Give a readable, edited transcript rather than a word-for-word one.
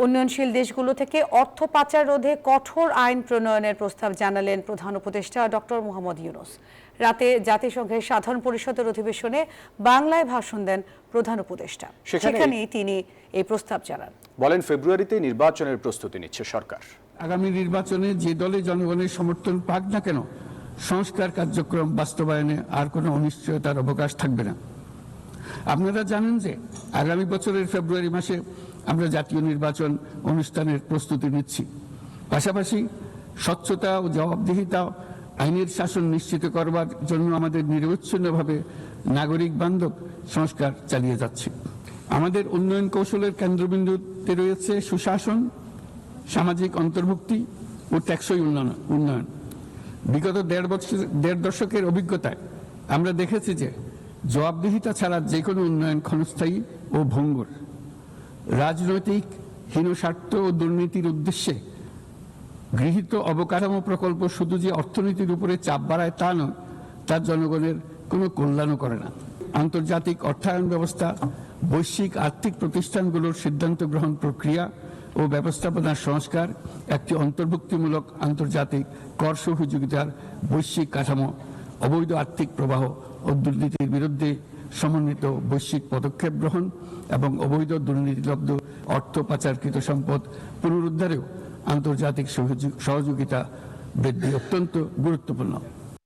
উন্নয়নশীল দেশগুলো থেকে অর্থ পাচার রোধে কঠোর আইন প্রণয়নের প্রস্তাব জানালেন প্রধান উপদেষ্টা ডক্টর মোহাম্মদ ইউনূস। রাতে জাতিসংঘের সাধারণ পরিষদের অধিবেশনে বাংলায় ভাষণ দেন প্রধান উপদেষ্টা। সেখানেই তিনি এই প্রস্তাব জানান। বলেন, ফেব্রুয়ারিতে নির্বাচনের প্রস্তুতি নিচ্ছে সরকার। আগামী নির্বাচনে যে দলে জনগণের সমর্থন পাক না কেন, সংস্কার কার্যক্রম বাস্তবায়নে আর কোনো অনিশ্চয়তার অবকাশ থাকবে না। আপনারা জানেন যে আগামী বছরের ফেব্রুয়ারি মাসে আমরা জাতীয় নির্বাচন অনুষ্ঠানের প্রস্তুতি নিচ্ছি। পাশাপাশি স্বচ্ছতা ও জবাবদিহিতা, আইনের শাসন নিশ্চিত করবার জন্য আমাদের নিরবচ্ছিন্নভাবে নাগরিক বান্ধব সংস্কার চালিয়ে যাচ্ছি। আমাদের উন্নয়ন কৌশলের কেন্দ্রবিন্দুতে রয়েছে সুশাসন, সামাজিক অন্তর্ভুক্তি ও টেকসই উন্নয়ন। বিগত দেড় দশকের অভিজ্ঞতায় আমরা দেখেছি যে জবাবদিহিতা ছাড়া যে কোনো উন্নয়ন ক্ষণস্থায়ী ও ভঙ্গুর। রাজনৈতিক হীনস্বার্থ ও দুর্নীতির উদ্দেশ্যে গৃহীত অবকাঠামো প্রকল্প শুধু যে অর্থনীতির উপরে চাপ বাড়ায় তা নয়, তার জনগণের কোনো কল্যাণও করে না। আন্তর্জাতিক অর্থায়ন ব্যবস্থা, বৈশ্বিক আর্থিক প্রতিষ্ঠানগুলোর সিদ্ধান্ত গ্রহণ প্রক্রিয়া ও ব্যবস্থাপনার সংস্কার, একটি অন্তর্ভুক্তিমূলক আন্তর্জাতিক কর সহযোগিতার বৈশ্বিক কাঠামো, অবৈধ আর্থিক প্রবাহ ও দুর্নীতির বিরুদ্ধে সমন্বিত বৈশ্বিক পদক্ষেপ গ্রহণ এবং অবৈধ দুর্নীতিলব্ধ অর্থ পাচারকৃত সম্পদ পুনরুদ্ধারেও আন্তর্জাতিক সহযোগিতা বৃদ্ধি অত্যন্ত গুরুত্বপূর্ণ।